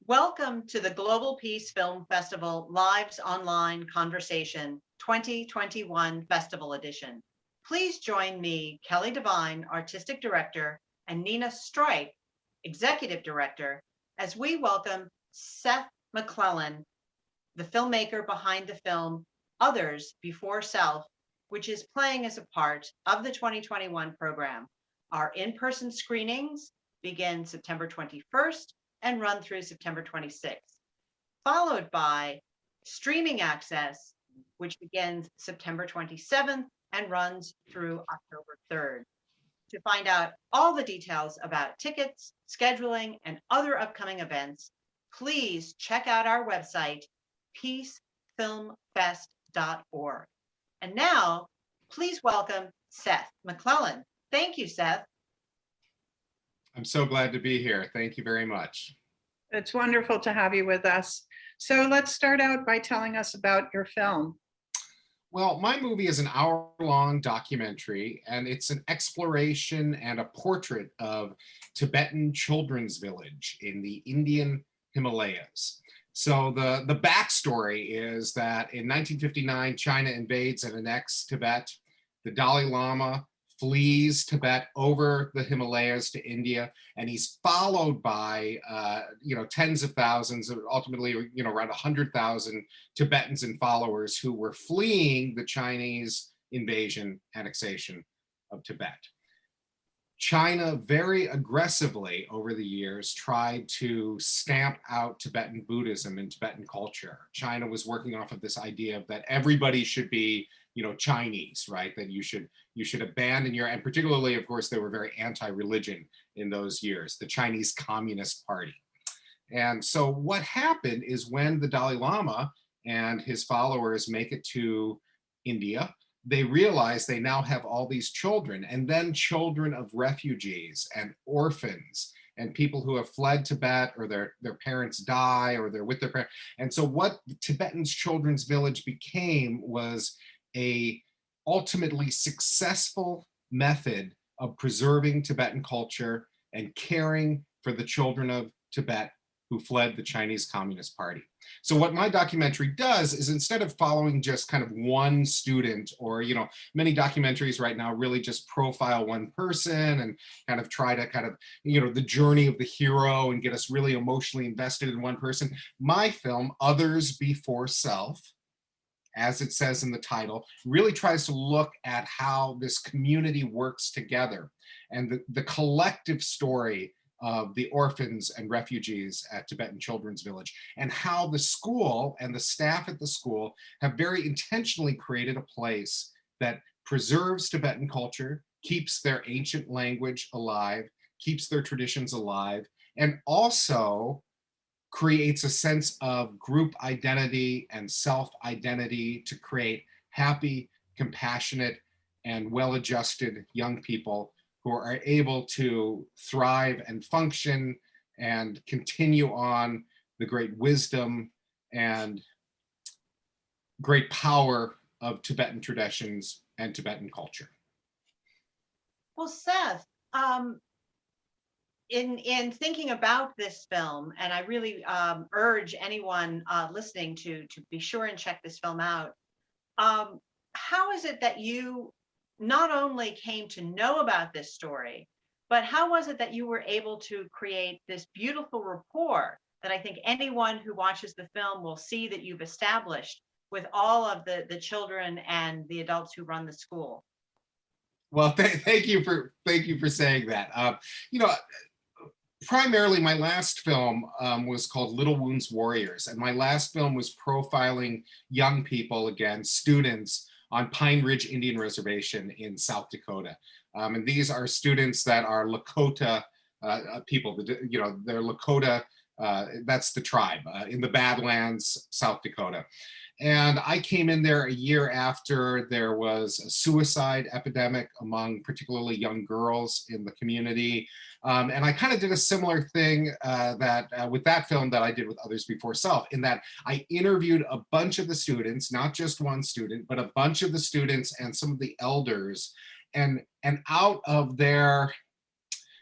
Welcome to the Global Peace Film Festival Lives Online Conversation 2021 Festival Edition. Please join me, Kelly Devine, Artistic Director, and Nina Stripe, Executive Director, as we welcome Seth McClellan, the filmmaker behind the film Others Before Self, which is playing as a part of the 2021 program. Our in-person screenings begin September 21st and run through September 26th, followed by streaming access, which begins September 27th and runs through October 3rd. To find out all the details about tickets, scheduling, and other upcoming events, please check out our website, peacefilmfest.org. And now, please welcome Seth McClellan. Thank you, Seth. I'm so glad to be here. Thank you very much. It's wonderful to have you with us. So let's start out by telling us about your film. Well, my movie is an hour-long documentary, and it's an exploration and a portrait of Tibetan children's village in the Indian Himalayas. So the backstory is that in 1959, China invades and annexes Tibet. The Dalai Lama flees Tibet over the Himalayas to India, and he's followed by tens of thousands, ultimately around 100,000 Tibetans and followers who were fleeing the Chinese invasion, annexation of Tibet. China very aggressively over the years tried to stamp out Tibetan Buddhism and Tibetan culture. China was working off of this idea that everybody should be Chinese, right? That you should abandon and particularly, of course, they were very anti-religion in those years, the Chinese Communist Party. And so what happened is when the Dalai Lama and his followers make it to India, they realize they now have all these children, and then children of refugees and orphans and people who have fled Tibet, or their parents die, or they're with their parents. And so what the Tibetan's Children's Village became was a ultimately successful method of preserving Tibetan culture and caring for the children of Tibet who fled the Chinese Communist Party. So what my documentary does is, instead of following just kind of one student, or many documentaries right now really just profile one person and kind of try to the journey of the hero and get us really emotionally invested in one person, my film, Others Before Self, as it says in the title, really tries to look at how this community works together and the collective story of the orphans and refugees at Tibetan Children's Village, and how the school and the staff at the school have very intentionally created a place that preserves Tibetan culture, keeps their ancient language alive, keeps their traditions alive, and also creates a sense of group identity and self-identity to create happy, compassionate, and well-adjusted young people who are able to thrive and function and continue on the great wisdom and great power of Tibetan traditions and Tibetan culture. Well, Seth, in thinking about this film, and I really urge anyone listening to be sure and check this film out, how is it that you not only came to know about this story, but how was it that you were able to create this beautiful rapport that I think anyone who watches the film will see that you've established with all of the children and the adults who run the school? Well, thank you for saying that. Primarily, my last film was called Little Wounds Warriors, and my last film was profiling young people, again, students on Pine Ridge Indian Reservation in South Dakota. And these are students that are Lakota people, they're Lakota, that's the tribe in the Badlands, South Dakota. And I came in there a year after there was a suicide epidemic among particularly young girls in the community. And I kind of did a similar thing with that film that I did with Others Before Self, in that I interviewed a bunch of the students, not just one student, but a bunch of the students and some of the elders. And out of their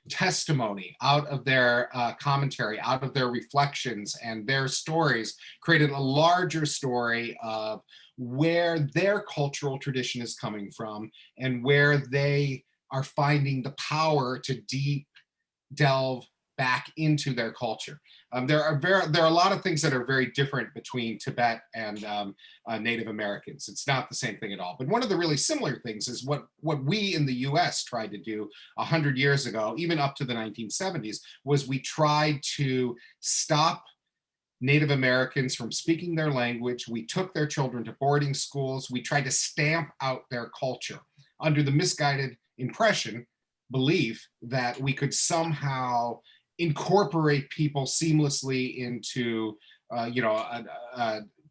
testimony, out of their commentary, out of their reflections and their stories, created a larger story of where their cultural tradition is coming from and where they are finding the power to delve back into their culture. There are a lot of things that are very different between Tibet and Native Americans. It's not the same thing at all. But one of the really similar things is what we in the US tried to do 100 years ago, even up to the 1970s, was we tried to stop Native Americans from speaking their language. We took their children to boarding schools. We tried to stamp out their culture under the misguided belief that we could somehow incorporate people seamlessly into,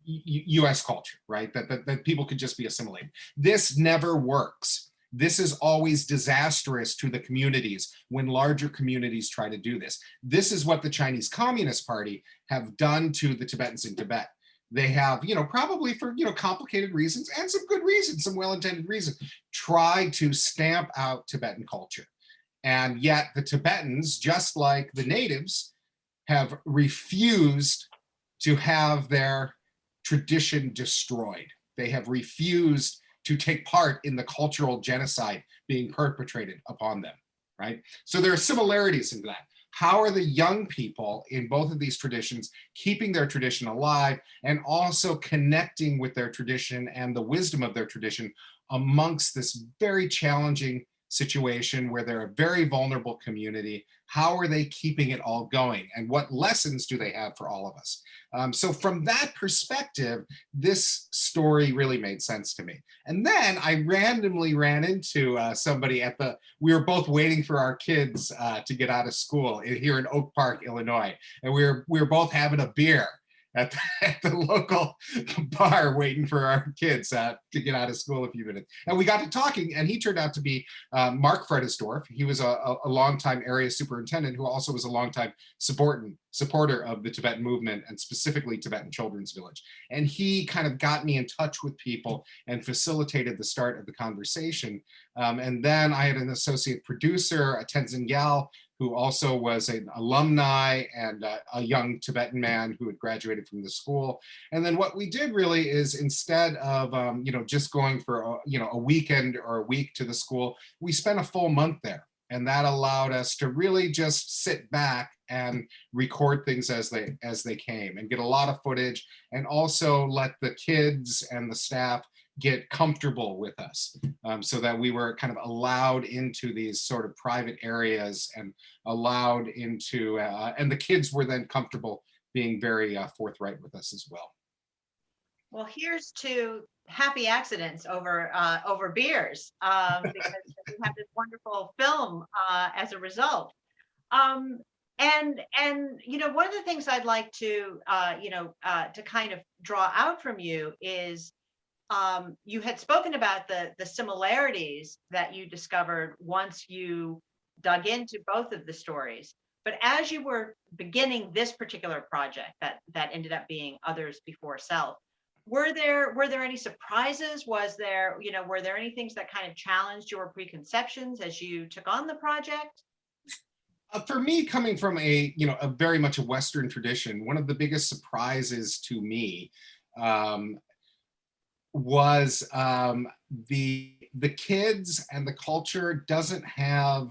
U.S. culture, right? That people could just be assimilated. This never works. This is always disastrous to the communities when larger communities try to do this. This is what the Chinese Communist Party have done to the Tibetans in Tibet. They have, probably for, complicated reasons and some good reasons, some well-intended reasons, tried to stamp out Tibetan culture. And yet the Tibetans, just like the natives, have refused to have their tradition destroyed. They have refused to take part in the cultural genocide being perpetrated upon them, right? So there are similarities in that. How are the young people in both of these traditions keeping their tradition alive and also connecting with their tradition and the wisdom of their tradition amongst this very challenging situation where they're a very vulnerable community? How are they keeping it all going? And what lessons do they have for all of us? So from that perspective, this story really made sense to me. And then I randomly ran into somebody we were both waiting for our kids to get out of school here in Oak Park, Illinois. And we were both having a beer at the local bar waiting for our kids to get out of school a few minutes. And we got to talking, and he turned out to be Mark Fredesdorf. He was a longtime area superintendent who also was a longtime supporter of the Tibetan movement and specifically Tibetan Children's Village. And he kind of got me in touch with people and facilitated the start of the conversation. And then I had an associate producer, Tenzin Gyal, who also was an alumni and a young Tibetan man who had graduated from the school. And then what we did really is, instead of just going for a weekend or a week to the school, we spent a full month there. And that allowed us to really just sit back and record things as they came and get a lot of footage, and also let the kids and the staff get comfortable with us, so that we were kind of allowed into these sort of private areas and allowed into, and the kids were then comfortable being very forthright with us as well. Well, here's to happy accidents over beers, because we have this wonderful film as a result. And one of the things I'd like to to kind of draw out from you is, you had spoken about the similarities that you discovered once you dug into both of the stories. But as you were beginning this particular project that ended up being Others Before Self, were there any surprises? Were there any things that kind of challenged your preconceptions as you took on the project? For me, coming from a very much a Western tradition, one of the biggest surprises to me was the kids and the culture doesn't have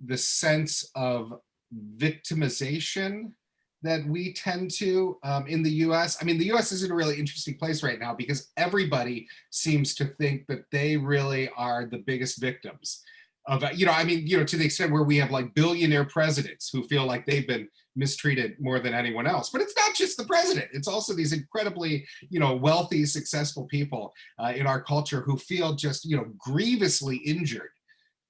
the sense of victimization that we tend to in the US. I mean, the US is in a really interesting place right now because everybody seems to think that they really are the biggest victims of, to the extent where we have like billionaire presidents who feel like they've been mistreated more than anyone else. But it's not just the president. It's also these incredibly, wealthy, successful people in our culture who feel just, grievously injured.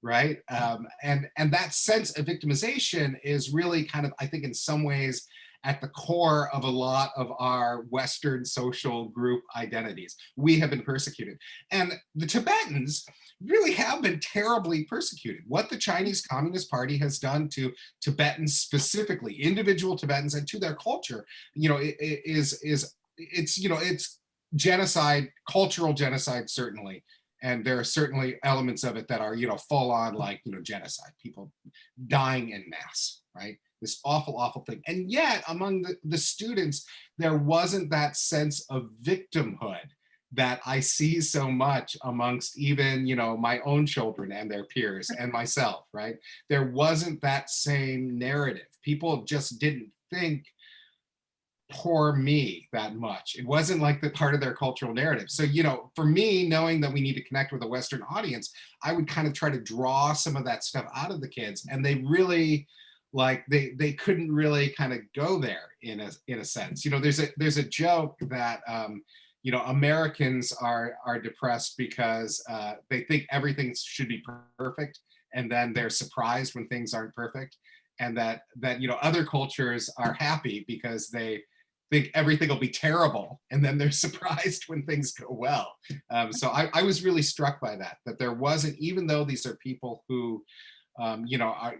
Right. And that sense of victimization is really kind of, I think, in some ways at the core of a lot of our Western social group identities. We have been persecuted. And the Tibetans really have been terribly persecuted. What the Chinese Communist Party has done to Tibetans specifically, individual Tibetans, and to their culture, it's genocide, cultural genocide, certainly. And there are certainly elements of it that are, full on like, genocide, people dying in mass, right? This awful, awful thing. And yet among the students, there wasn't that sense of victimhood that I see so much amongst even, my own children and their peers and myself, right? There wasn't that same narrative. People just didn't think poor me that much. It wasn't like the part of their cultural narrative. So, for me, knowing that we need to connect with a Western audience, I would kind of try to draw some of that stuff out of the kids. And they really, like, they couldn't really kind of go there in a sense. There's a joke that Americans are depressed because they think everything should be perfect, and then they're surprised when things aren't perfect. And that other cultures are happy because they think everything will be terrible, and then they're surprised when things go well. So I was really struck by that there wasn't, even though these are people who, are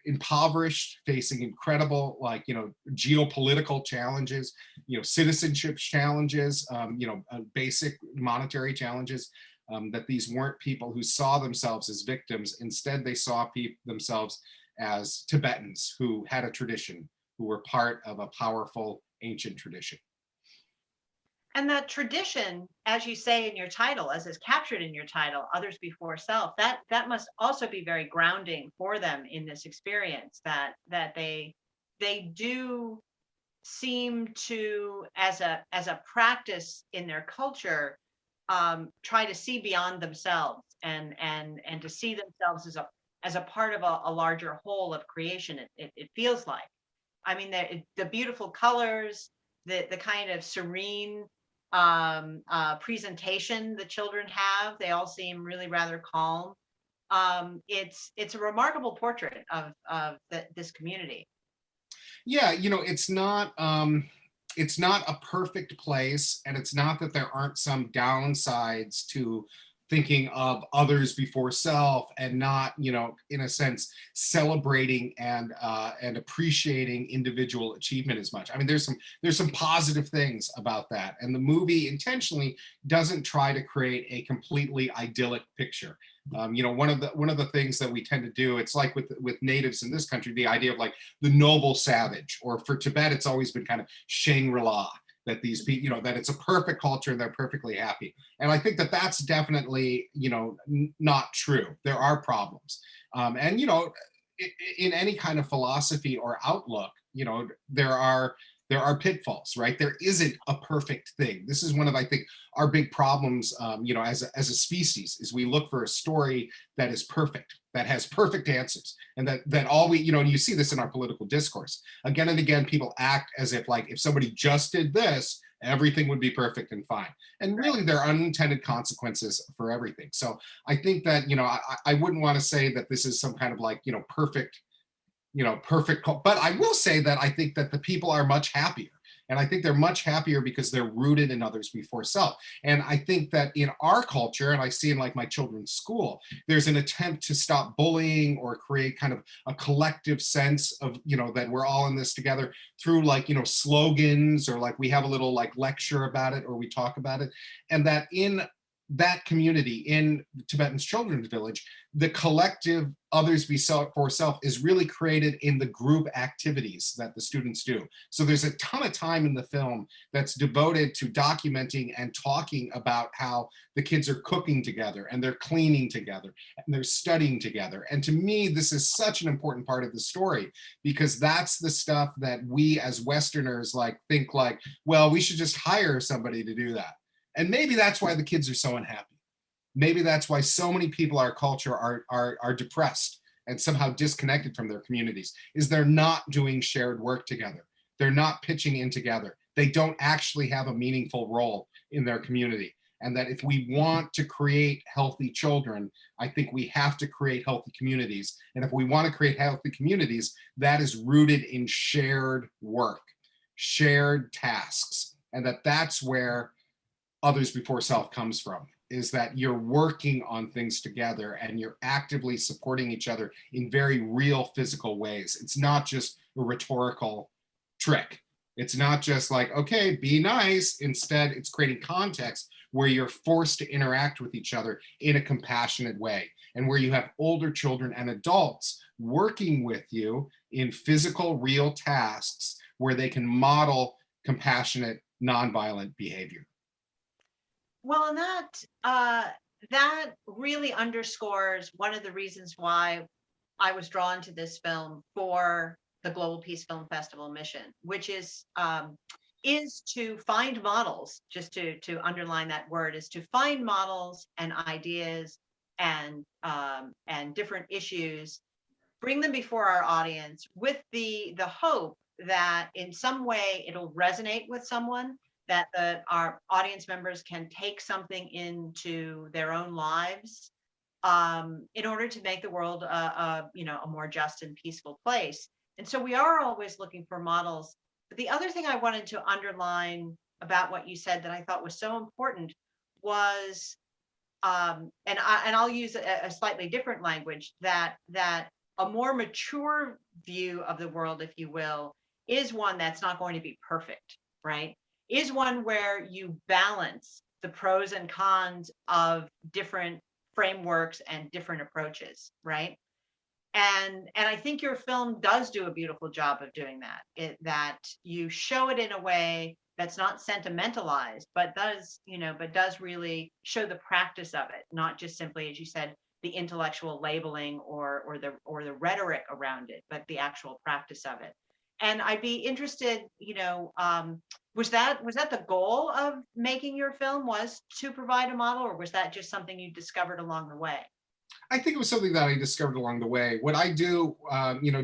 impoverished, facing incredible, geopolitical challenges, citizenship challenges, basic monetary challenges, that these weren't people who saw themselves as victims. Instead, they saw themselves as Tibetans who had a tradition, who were part of a powerful ancient tradition. And that tradition, as you say in your title, as is captured in your title, Others Before Self, that must also be very grounding for them in this experience, that they do seem to, as a practice in their culture, try to see beyond themselves and to see themselves as a part of a larger whole of creation. It feels like. I mean, the beautiful colors, the kind of serene presentation the children have. They all seem really rather calm. It's a remarkable portrait of this community. Yeah, it's not a perfect place, and it's not that there aren't some downsides to thinking of others before self, and not, in a sense, celebrating and appreciating individual achievement as much. I mean, there's some positive things about that, and the movie intentionally doesn't try to create a completely idyllic picture. One of the things that we tend to do, it's like with natives in this country, the idea of like the noble savage, or for Tibet, it's always been kind of Shangri-La, that these people, that it's a perfect culture and they're perfectly happy. And I think that that's definitely, not true. There are problems. And, in any kind of philosophy or outlook, there are pitfalls, right? There isn't a perfect thing. This is one of, I think, our big problems, as a species, is we look for a story that is perfect, that has perfect answers, and that all we, and you see this in our political discourse. Again and again, people act as if, like, if somebody just did this, everything would be perfect and fine. And really, there are unintended consequences for everything. So I think that, I wouldn't want to say that this is some kind of like, perfect, but I will say that I think that the people are much happier. And I think they're much happier because they're rooted in others before self. And I think that in our culture, and I see in like my children's school, there's an attempt to stop bullying or create kind of a collective sense of, that we're all in this together through like, slogans, or like we have a little like lecture about it, or we talk about it. And that in that community, in Tibetan's Children's Village, the collective others before self is really created in the group activities that the students do. So there's a ton of time in the film that's devoted to documenting and talking about how the kids are cooking together, and they're cleaning together, and they're studying together. And to me, this is such an important part of the story, because that's the stuff that we as Westerners think like, well, we should just hire somebody to do that. And maybe that's why the kids are so unhappy. Maybe that's why so many people in our culture are depressed and somehow disconnected from their communities, is they're not doing shared work together. They're not pitching in together. They don't actually have a meaningful role in their community. And that if we want to create healthy children, I think we have to create healthy communities. And if we want to create healthy communities, that is rooted in shared work, shared tasks. And that's where others before self comes from, is that you're working on things together and you're actively supporting each other in very real physical ways. It's not just a rhetorical trick. It's not just like, okay, be nice. Instead, it's creating context where you're forced to interact with each other in a compassionate way, and where you have older children and adults working with you in physical, real tasks where they can model compassionate, nonviolent behavior. Well, and that really underscores one of the reasons why I was drawn to this film for the Global Peace Film Festival mission, which is to find models. Just to underline that word, is to find models and ideas and different issues, bring them before our audience with the hope that in some way it'll resonate with someone, that our audience members can take something into their own lives, in order to make the world a more just and peaceful place. And so we are always looking for models. But the other thing I wanted to underline about what you said that I thought was so important was, and I'll use a slightly different language, that a more mature view of the world, if you will, is one that's not going to be perfect, right? Is one where you balance the pros and cons of different frameworks and different approaches, right? And I think your film does do a beautiful job of doing that. That you show it in a way that's not sentimentalized, but does really show the practice of it, not just simply, as you said, the intellectual labeling or the rhetoric around it, but the actual practice of it. And I'd be interested, was that the goal of making your film, was to provide a model, or was that just something you discovered along the way? I think it was something that I discovered along the way. What I do,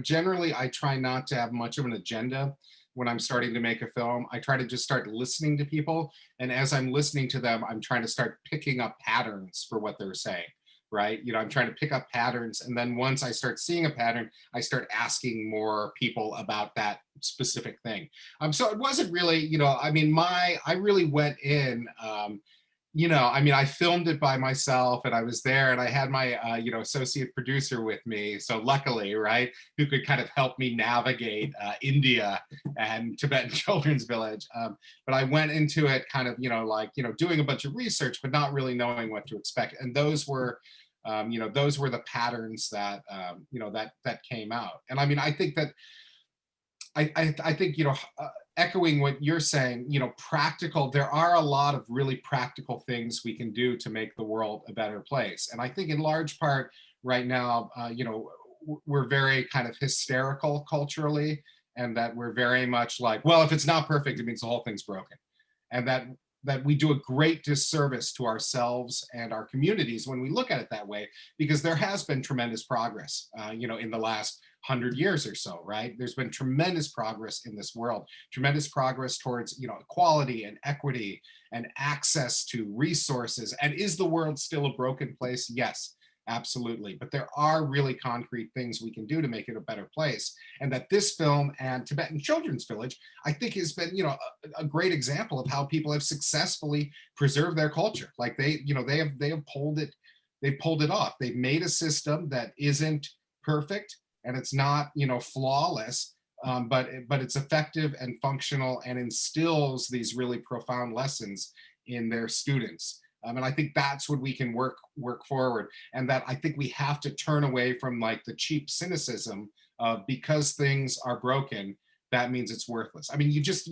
generally I try not to have much of an agenda when I'm starting to make a film. I try to just start listening to people. And as I'm listening to them, I'm trying to start picking up patterns for what they're saying, right? I'm trying to pick up patterns. And then once I start seeing a pattern, I start asking more people about that specific thing. So it wasn't really, I really went in, I filmed it by myself, and I was there, and I had my, associate producer with me. So luckily, right, who could kind of help me navigate India and Tibetan Children's Village. But I went into it kind of, doing a bunch of research, but not really knowing what to expect. And those were the patterns that, that came out. And I think that, I think, echoing what you're saying, practical, there are a lot of really practical things we can do to make the world a better place. And I think in large part right now, we're very kind of hysterical culturally, and that we're very much like, well, if it's not perfect, it means the whole thing's broken. And that we do a great disservice to ourselves and our communities when we look at it that way, because there has been tremendous progress, in the last 100 years or so, right? There's been tremendous progress in this world, tremendous progress towards, equality and equity and access to resources. And is the world still a broken place? Yes, absolutely. But there are really concrete things we can do to make it a better place. And that this film and Tibetan Children's Village, I think, has been, a great example of how people have successfully preserved their culture. Like they have pulled it off. They've made a system that isn't perfect, and it's not, flawless, but it's effective and functional, and instills these really profound lessons in their students. And I think that's what we can work forward. And that I think we have to turn away from like the cheap cynicism of, because things are broken, that means it's worthless. You just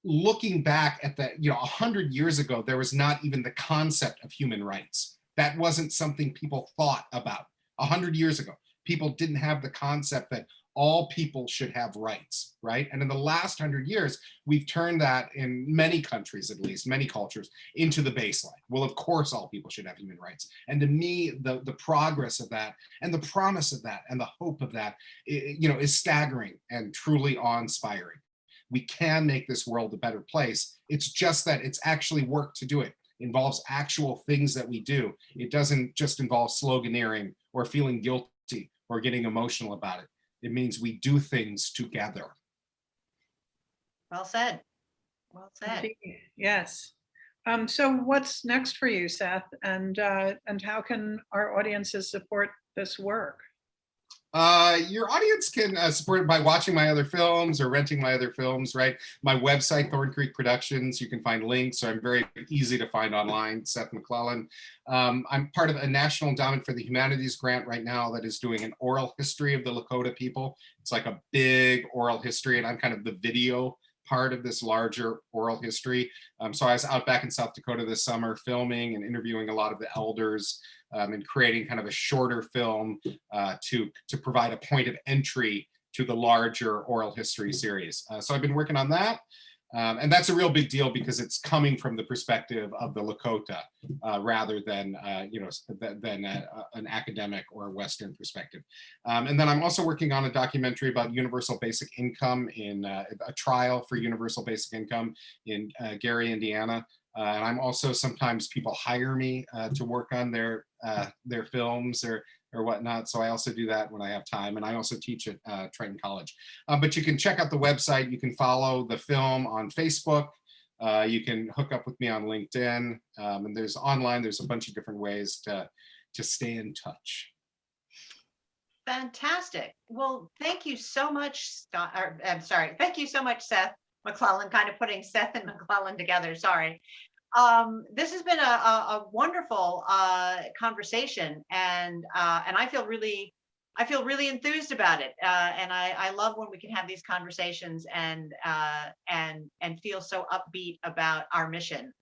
looking back at that, 100 years ago, there was not even the concept of human rights. That wasn't something people thought about 100 years ago. People didn't have the concept that all people should have rights, right? And in the last 100 years, we've turned that, in many countries, at least, many cultures, into the baseline. Well, of course, all people should have human rights. And to me, the progress of that, and the promise of that, and the hope of that, is staggering and truly awe-inspiring. We can make this world a better place. It's just that it's actually work to do it. It involves actual things that we do. It doesn't just involve sloganeering or feeling guilty or getting emotional about it. It means we do things together. Well said. Well said. Yes. So what's next for you, Seth? And how can our audiences support this work? Your audience can support it by watching my other films or renting my other films, right? My website, Thorn Creek Productions, you can find links. So I'm very easy to find online, Seth McClellan. I'm part of a National Endowment for the Humanities grant right now that is doing an oral history of the Lakota people. It's like a big oral history, and I'm kind of the video part of this larger oral history. So I was out back in South Dakota this summer filming and interviewing a lot of the elders, and creating kind of a shorter film to provide a point of entry to the larger oral history series. So I've been working on that. And that's a real big deal because it's coming from the perspective of the Lakota rather than an academic or Western perspective. And then I'm also working on a documentary about universal basic income in a trial for universal basic income in Gary, Indiana. And I'm also, sometimes people hire me to work on their films or whatnot. So I also do that when I have time. And I also teach at Triton College. But you can check out the website. You can follow the film on Facebook. You can hook up with me on LinkedIn. And there's a bunch of different ways to stay in touch. Fantastic. Well, thank you so much, Scott. I'm sorry. Thank you so much, Seth McClellan, kind of putting Seth and McClellan together. Sorry. This has been a wonderful conversation, and I feel really enthused about it. And I love when we can have these conversations and feel so upbeat about our mission.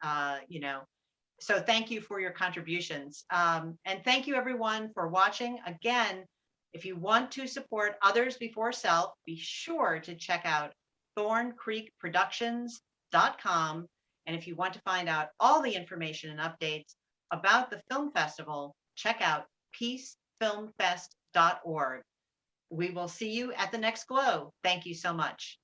So thank you for your contributions, and thank you everyone for watching. Again, if you want to support others before self, be sure to check out thorncreekproductions.com. And if you want to find out all the information and updates about the film festival, check out peacefilmfest.org. We will see you at the next Glow. Thank you so much.